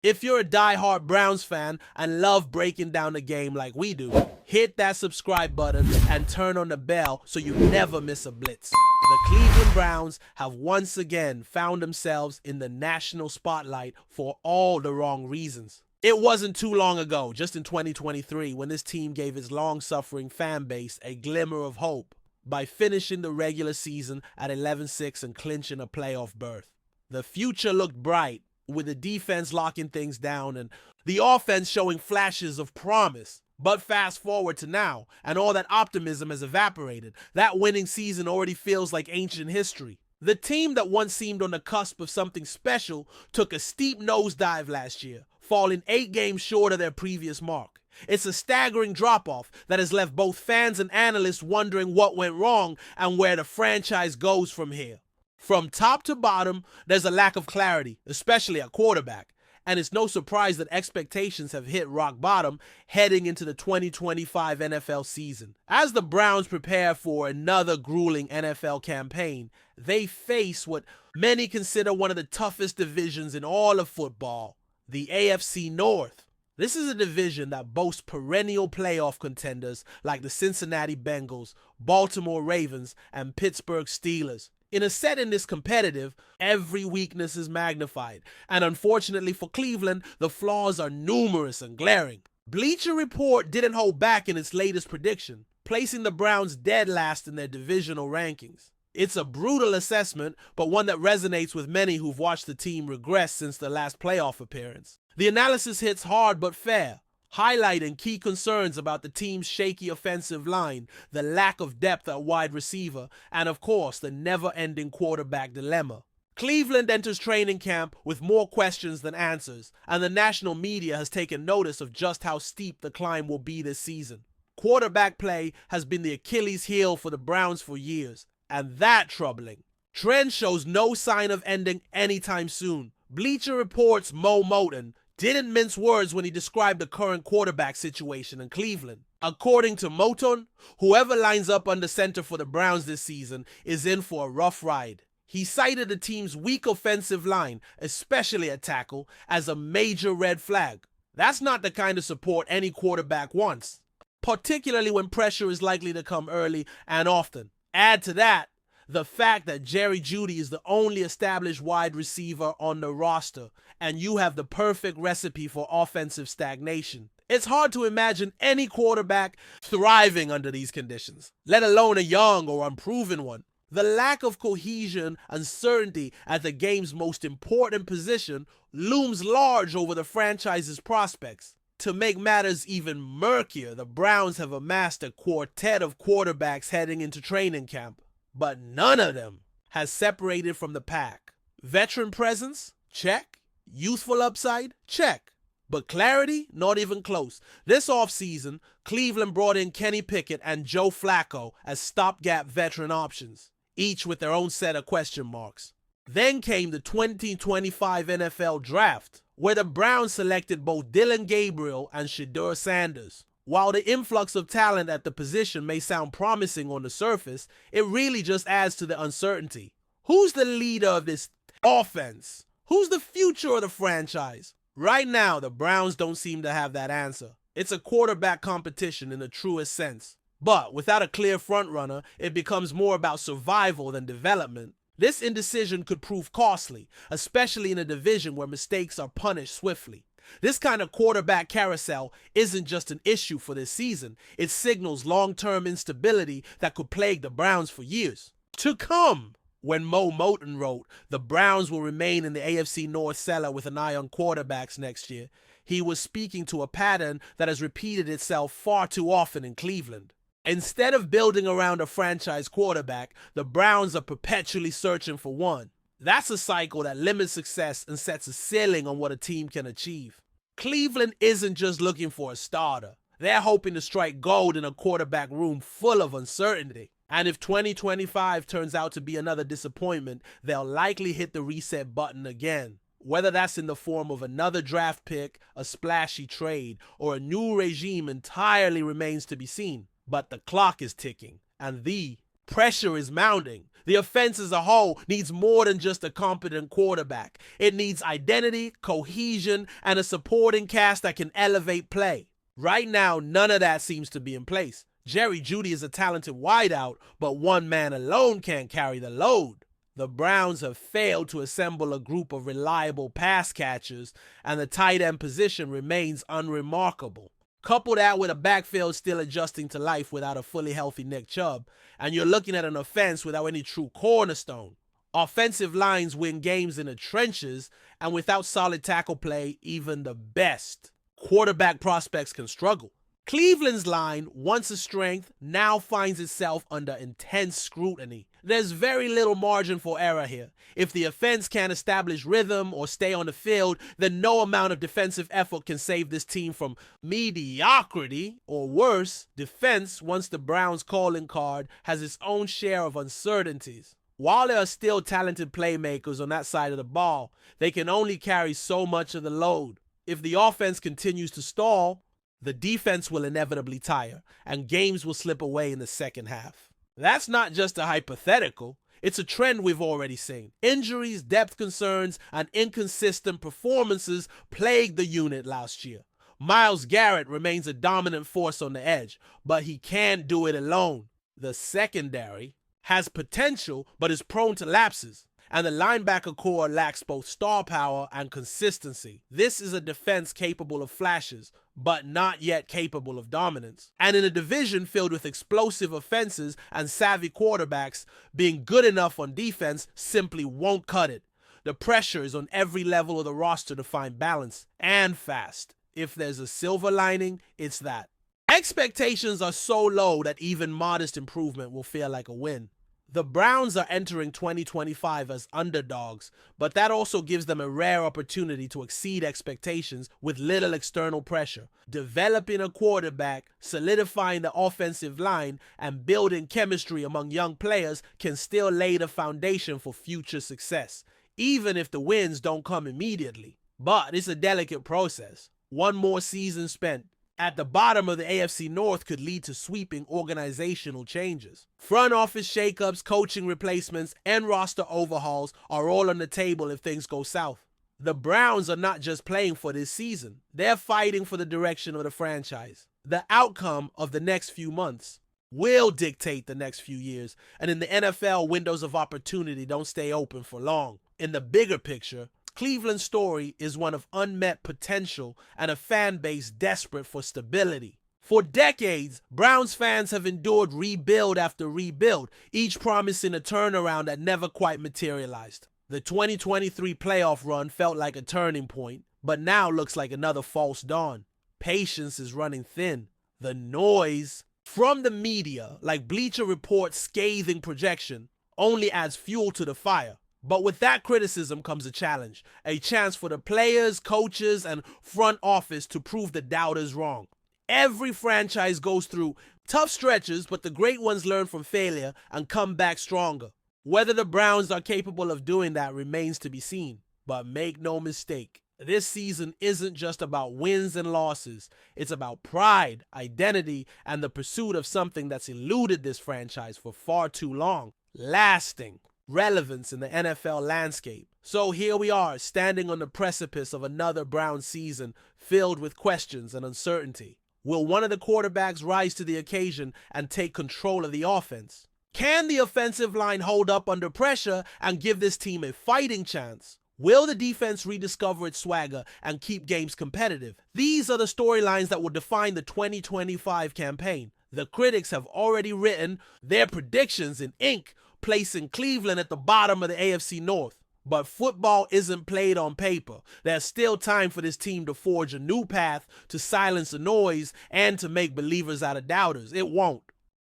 If you're a die-hard Browns fan and love breaking down the game like we do, hit that subscribe button and turn on the bell so you never miss a blitz. The Cleveland Browns have once again found themselves in the national spotlight for all the wrong reasons. It wasn't too long ago, just in 2023, when this team gave its long-suffering fan base a glimmer of hope by finishing the regular season at 11-6 and clinching a playoff berth. The future looked bright, with the defense locking things down and the offense showing flashes of promise. But fast forward to now, and all that optimism has evaporated. That winning season already feels like ancient history. The team that once seemed on the cusp of something special took a steep nosedive last year, falling 8 games short of their previous mark. It's a staggering drop-off that has left both fans and analysts wondering what went wrong and where the franchise goes from here. From top to bottom, there's a lack of clarity, especially at quarterback. And it's no surprise that expectations have hit rock bottom heading into the 2025 NFL season. As the Browns prepare for another grueling NFL campaign, they face what many consider one of the toughest divisions in all of football, the AFC North. This is a division that boasts perennial playoff contenders like the Cincinnati Bengals, Baltimore Ravens, and Pittsburgh Steelers. In a setting this competitive, every weakness is magnified, and unfortunately for Cleveland, the flaws are numerous and glaring. Bleacher Report didn't hold back in its latest prediction, placing the Browns dead last in their divisional rankings. It's a brutal assessment, but one that resonates with many who've watched the team regress since their last playoff appearance. The analysis hits hard but fair, highlighting key concerns about the team's shaky offensive line, the lack of depth at wide receiver, and of course, the never-ending quarterback dilemma. Cleveland enters training camp with more questions than answers, and the national media has taken notice of just how steep the climb will be this season. Quarterback play has been the Achilles heel for the Browns for years, and that's troubling. Trend shows no sign of ending anytime soon. Bleacher Report's Mo Moton didn't mince words when he described the current quarterback situation in Cleveland. According to Moton, whoever lines up under center for the Browns this season is in for a rough ride. He cited the team's weak offensive line, especially at tackle, as a major red flag. That's not the kind of support any quarterback wants, particularly when pressure is likely to come early and often. Add to that the fact that Jerry Jeudy is the only established wide receiver on the roster, and you have the perfect recipe for offensive stagnation. It's hard to imagine any quarterback thriving under these conditions, let alone a young or unproven one. The lack of cohesion and certainty at the game's most important position looms large over the franchise's prospects. To make matters even murkier, the Browns have amassed a quartet of quarterbacks heading into training camp, but none of them has separated from the pack. Veteran presence? Check. Youthful upside? Check. But clarity? Not even close. This offseason, Cleveland brought in Kenny Pickett and Joe Flacco as stopgap veteran options, each with their own set of question marks. Then came the 2025 NFL Draft, where the Browns selected both Dylan Gabriel and Shedeur Sanders. While the influx of talent at the position may sound promising on the surface, it really just adds to the uncertainty. Who's the leader of this offense? Who's the future of the franchise? Right now, the Browns don't seem to have that answer. It's a quarterback competition in the truest sense. But without a clear frontrunner, it becomes more about survival than development. This indecision could prove costly, especially in a division where mistakes are punished swiftly. This kind of quarterback carousel isn't just an issue for this season. It signals long-term instability that could plague the Browns for years to come. When Mo Moton wrote, the Browns will remain in the AFC North cellar with an eye on quarterbacks next year, he was speaking to a pattern that has repeated itself far too often in Cleveland. Instead of building around a franchise quarterback, the Browns are perpetually searching for one. That's a cycle that limits success and sets a ceiling on what a team can achieve. Cleveland isn't just looking for a starter. They're hoping to strike gold in a quarterback room full of uncertainty. And if 2025 turns out to be another disappointment, they'll likely hit the reset button again. Whether that's in the form of another draft pick, a splashy trade, or a new regime entirely remains to be seen. But the clock is ticking, and the Pressure is mounting. The offense as a whole needs more than just a competent quarterback. It needs identity, cohesion, and a supporting cast that can elevate play. Right now, none of that seems to be in place. Jerry Jeudy is a talented wideout, but one man alone can't carry the load. The Browns have failed to assemble a group of reliable pass catchers, and the tight end position remains unremarkable. Couple that with a backfield still adjusting to life without a fully healthy Nick Chubb, and you're looking at an offense without any true cornerstone. Offensive lines win games in the trenches, and without solid tackle play, even the best quarterback prospects can struggle. Cleveland's line, once a strength, now finds itself under intense scrutiny. There's very little margin for error here. If the offense can't establish rhythm or stay on the field, then no amount of defensive effort can save this team from mediocrity or worse. Defense, once the Browns' calling card, has its own share of uncertainties. While there are still talented playmakers on that side of the ball, they can only carry so much of the load. If the offense continues to stall, the defense will inevitably tire, and games will slip away in the second half. That's not just a hypothetical. It's a trend we've already seen. Injuries, depth concerns, and inconsistent performances plagued the unit last year. Myles Garrett remains a dominant force on the edge, but he can't do it alone. The secondary has potential, but is prone to lapses. And the linebacker core lacks both star power and consistency. This is a defense capable of flashes, but not yet capable of dominance. And in a division filled with explosive offenses and savvy quarterbacks, being good enough on defense simply won't cut it. The pressure is on every level of the roster to find balance, and fast. If there's a silver lining, it's that. Expectations are so low that even modest improvement will feel like a win. The Browns are entering 2025 as underdogs, but that also gives them a rare opportunity to exceed expectations with little external pressure. Developing a quarterback, solidifying the offensive line, and building chemistry among young players can still lay the foundation for future success, even if the wins don't come immediately. But it's a delicate process. One more season spent at the bottom of the AFC North could lead to sweeping organizational changes. Front office shakeups, coaching replacements, and roster overhauls are all on the table if things go south. The Browns are not just playing for this season. They're fighting for the direction of the franchise. The outcome of the next few months will dictate the next few years, and in the NFL, windows of opportunity don't stay open for long. In the bigger picture, Cleveland's story is one of unmet potential and a fan base desperate for stability. For decades, Browns fans have endured rebuild after rebuild, each promising a turnaround that never quite materialized. The 2023 playoff run felt like a turning point, but now looks like another false dawn. Patience is running thin. The noise from the media, like Bleacher Report's scathing projection, only adds fuel to the fire. But with that criticism comes a challenge, a chance for the players, coaches, and front office to prove the doubters wrong. Every franchise goes through tough stretches, but the great ones learn from failure and come back stronger. Whether the Browns are capable of doing that remains to be seen. But make no mistake, this season isn't just about wins and losses. It's about pride, identity, and the pursuit of something that's eluded this franchise for far too long: lasting relevance in the NFL landscape. So here we are, standing on the precipice of another Browns season filled with questions and uncertainty. Will one of the quarterbacks rise to the occasion and take control of the offense? Can the offensive line hold up under pressure and give this team a fighting chance? Will the defense rediscover its swagger and keep games competitive? These are the storylines that will define the 2025 campaign. The critics have already written their predictions in ink, placing Cleveland at the bottom of the AFC North. But football isn't played on paper. There's still time for this team to forge a new path, to silence the noise, and to make believers out of doubters. It won't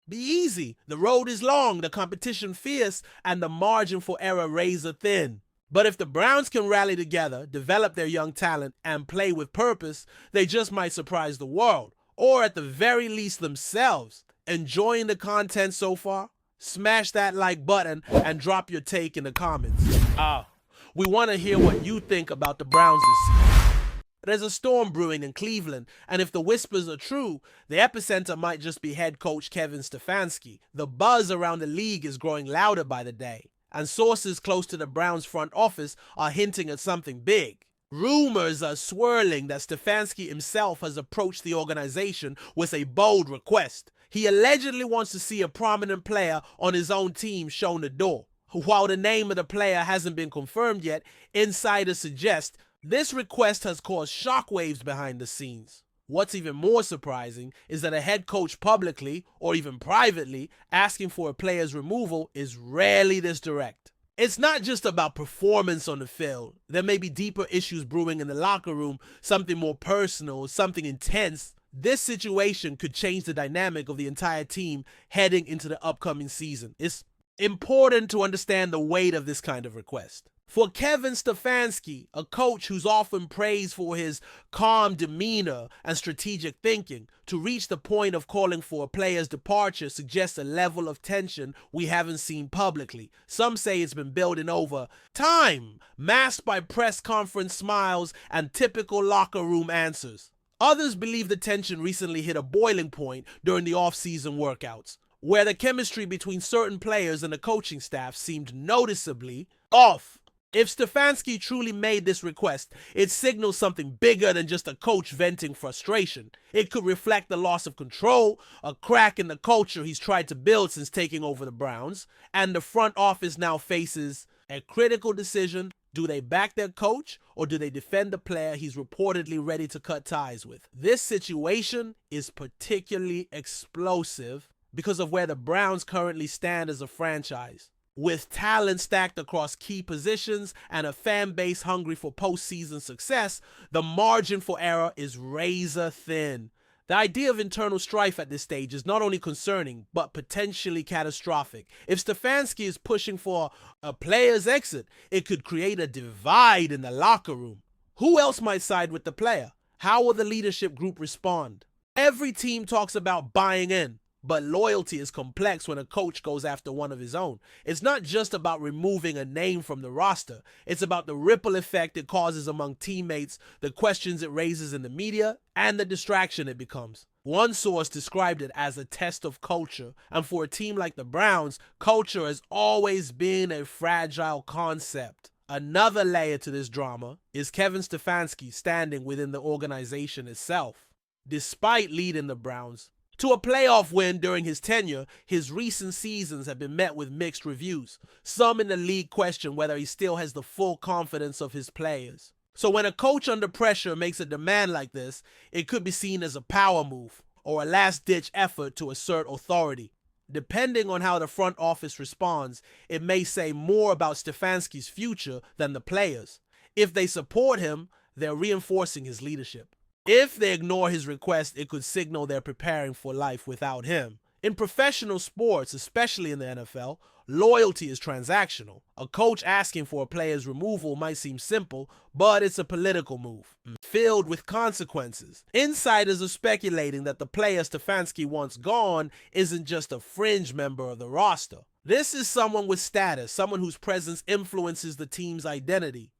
be easy. The road is long, the competition fierce, and the margin for error razor thin. But if the Browns can rally together, develop their young talent, and play with purpose, they just might surprise the world, or at the very least themselves. Enjoying the content so far? Smash that like button and drop your take in the comments. We want to hear what you think about the Browns this season. There's a storm brewing in Cleveland, and if the whispers are true, the epicenter might just be head coach Kevin Stefanski. The buzz around the league is growing louder by the day, and sources close to the Browns front office are hinting at something big. Rumors are swirling that Stefanski himself has approached the organization with a bold request. He allegedly wants to see a prominent player on his own team shown the door. While the name of the player hasn't been confirmed yet, insiders suggest this request has caused shockwaves behind the scenes. What's even more surprising is that a head coach publicly, or even privately, asking for a player's removal is rarely this direct. It's not just about performance on the field. There may be deeper issues brewing in the locker room, something more personal, something intense. This situation could change the dynamic of the entire team heading into the upcoming season. It's important to understand the weight of this kind of request. For Kevin Stefanski, a coach who's often praised for his calm demeanor and strategic thinking, to reach the point of calling for a player's departure suggests a level of tension we haven't seen publicly. Some say it's been building over time, masked by press conference smiles and typical locker room answers. Others believe the tension recently hit a boiling point during the off-season workouts, where the chemistry between certain players and the coaching staff seemed noticeably off. If Stefanski truly made this request, it signals something bigger than just a coach venting frustration. It could reflect the loss of control, a crack in the culture he's tried to build since taking over the Browns, and the front office now faces a critical decision. Do they back their coach, or do they defend the player he's reportedly ready to cut ties with? This situation is particularly explosive because of where the Browns currently stand as a franchise. With talent stacked across key positions and a fan base hungry for postseason success, the margin for error is razor thin. The idea of internal strife at this stage is not only concerning, but potentially catastrophic. If Stefanski is pushing for a player's exit, it could create a divide in the locker room. Who else might side with the player? How will the leadership group respond? Every team talks about buying in, but loyalty is complex when a coach goes after one of his own. It's not just about removing a name from the roster. It's about the ripple effect it causes among teammates, the questions it raises in the media, and the distraction it becomes. One source described it as a test of culture, and for a team like the Browns, culture has always been a fragile concept. Another layer to this drama is Kevin Stefanski standing within the organization itself. Despite leading the Browns to a playoff win during his tenure, his recent seasons have been met with mixed reviews. Some in the league question whether he still has the full confidence of his players. So when a coach under pressure makes a demand like this, it could be seen as a power move or a last-ditch effort to assert authority. Depending on how the front office responds, it may say more about Stefanski's future than the players. If they support him, they're reinforcing his leadership. If they ignore his request, it could signal they're preparing for life without him. In professional sports, especially in the NFL, loyalty is transactional. A coach asking for a player's removal might seem simple, but it's a political move, filled with consequences. Insiders are speculating that the player Stefanski wants gone isn't just a fringe member of the roster. This is someone with status, someone whose presence influences the team's identity.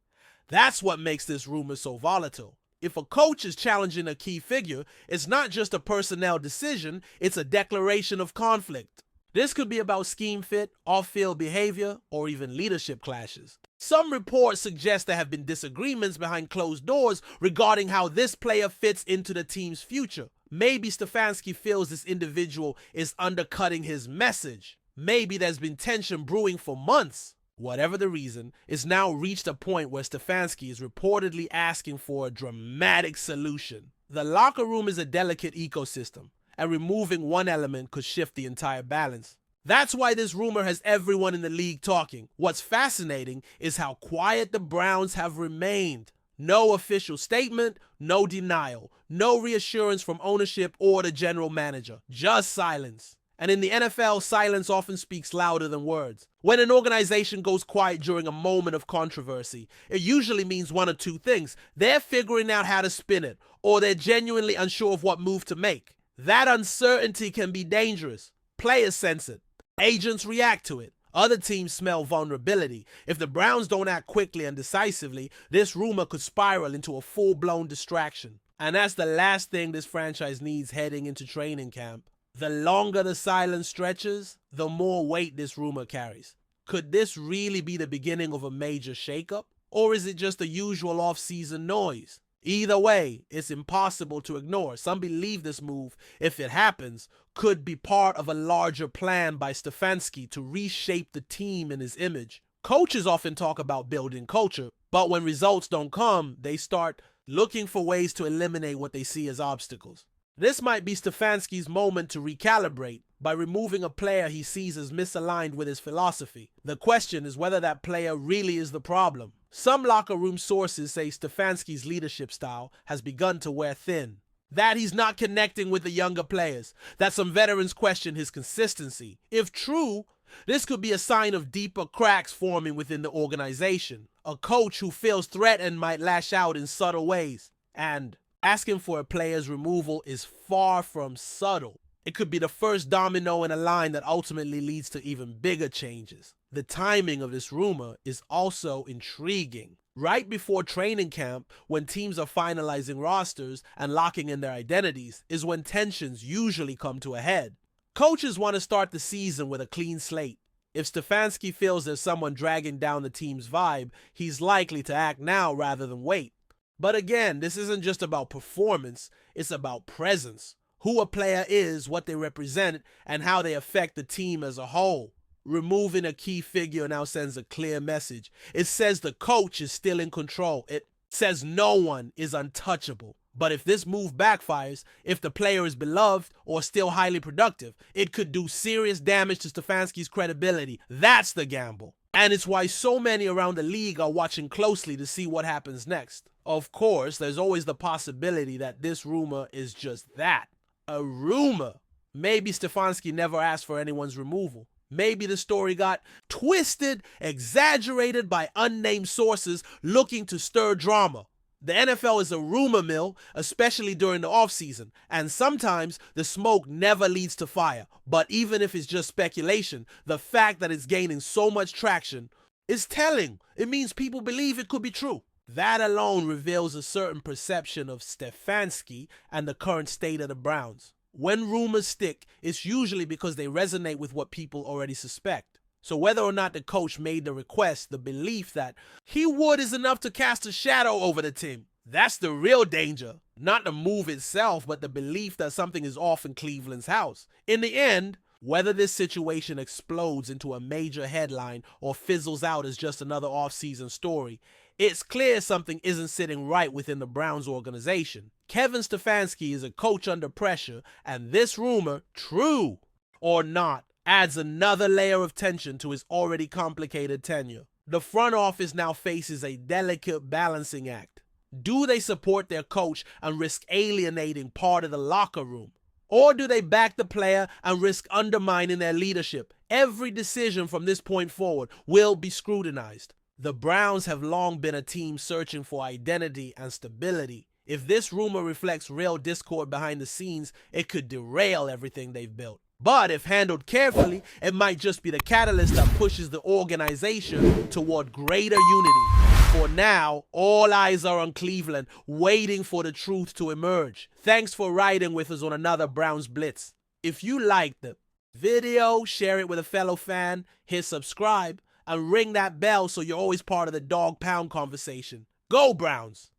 That's what makes this rumor so volatile. If a coach is challenging a key figure, it's not just a personnel decision, it's a declaration of conflict. This could be about scheme fit, off-field behavior, or even leadership clashes. Some reports suggest there have been disagreements behind closed doors regarding how this player fits into the team's future. Maybe Stefanski feels this individual is undercutting his message. Maybe there's been tension brewing for months. Whatever the reason, it's now reached a point where Stefanski is reportedly asking for a dramatic solution. The locker room is a delicate ecosystem, and removing one element could shift the entire balance. That's why this rumor has everyone in the league talking. What's fascinating is how quiet the Browns have remained. No official statement, no denial, no reassurance from ownership or the general manager, just silence. And in the NFL, silence often speaks louder than words. When an organization goes quiet during a moment of controversy, it usually means one of two things. They're figuring out how to spin it, or they're genuinely unsure of what move to make. That uncertainty can be dangerous. Players sense it. Agents react to it. Other teams smell vulnerability. If the Browns don't act quickly and decisively, this rumor could spiral into a full-blown distraction. And that's the last thing this franchise needs heading into training camp. The longer the silence stretches, the more weight this rumor carries. Could this really be the beginning of a major shakeup? Or is it just the usual off-season noise? Either way, it's impossible to ignore. Some believe this move, if it happens, could be part of a larger plan by Stefanski to reshape the team in his image. Coaches often talk about building culture, but when results don't come, they start looking for ways to eliminate what they see as obstacles. This might be Stefanski's moment to recalibrate by removing a player he sees as misaligned with his philosophy. The question is whether that player really is the problem. Some locker room sources say Stefanski's leadership style has begun to wear thin, that he's not connecting with the younger players, that some veterans question his consistency. If true, this could be a sign of deeper cracks forming within the organization. A coach who feels threatened might lash out in subtle ways, and asking for a player's removal is far from subtle. It could be the first domino in a line that ultimately leads to even bigger changes. The timing of this rumor is also intriguing. Right before training camp, when teams are finalizing rosters and locking in their identities, is when tensions usually come to a head. Coaches want to start the season with a clean slate. If Stefanski feels there's someone dragging down the team's vibe, he's likely to act now rather than wait. But again, this isn't just about performance, it's about presence. Who a player is, what they represent, and how they affect the team as a whole. Removing a key figure now sends a clear message. It says the coach is still in control. It says no one is untouchable. But if this move backfires, if the player is beloved or still highly productive, it could do serious damage to Stefanski's credibility. That's the gamble. And it's why so many around the league are watching closely to see what happens next. Of course, there's always the possibility that this rumor is just that. A rumor. Maybe Stefanski never asked for anyone's removal. Maybe the story got twisted, exaggerated by unnamed sources looking to stir drama. The NFL is a rumor mill, especially during the offseason, and sometimes the smoke never leads to fire. But even if it's just speculation, the fact that it's gaining so much traction is telling. It means people believe it could be true. That alone reveals a certain perception of Stefanski and the current state of the Browns. When rumors stick, it's usually because they resonate with what people already suspect. So whether or not the coach made the request, the belief that he would is enough to cast a shadow over the team. That's the real danger. Not the move itself, but the belief that something is off in Cleveland's house. In the end, whether this situation explodes into a major headline or fizzles out as just another off-season story, it's clear something isn't sitting right within the Browns organization. Kevin Stefanski is a coach under pressure, and this rumor, true or not, adds another layer of tension to his already complicated tenure. The front office now faces a delicate balancing act. Do they support their coach and risk alienating part of the locker room? Or do they back the player and risk undermining their leadership? Every decision from this point forward will be scrutinized. The Browns have long been a team searching for identity and stability. If this rumor reflects real discord behind the scenes, it could derail everything they've built. But if handled carefully, it might just be the catalyst that pushes the organization toward greater unity. For now, all eyes are on Cleveland, waiting for the truth to emerge. Thanks for riding with us on another Browns Blitz. If you liked the video, share it with a fellow fan, hit subscribe, and ring that bell so you're always part of the Dawg Pound conversation. Go Browns!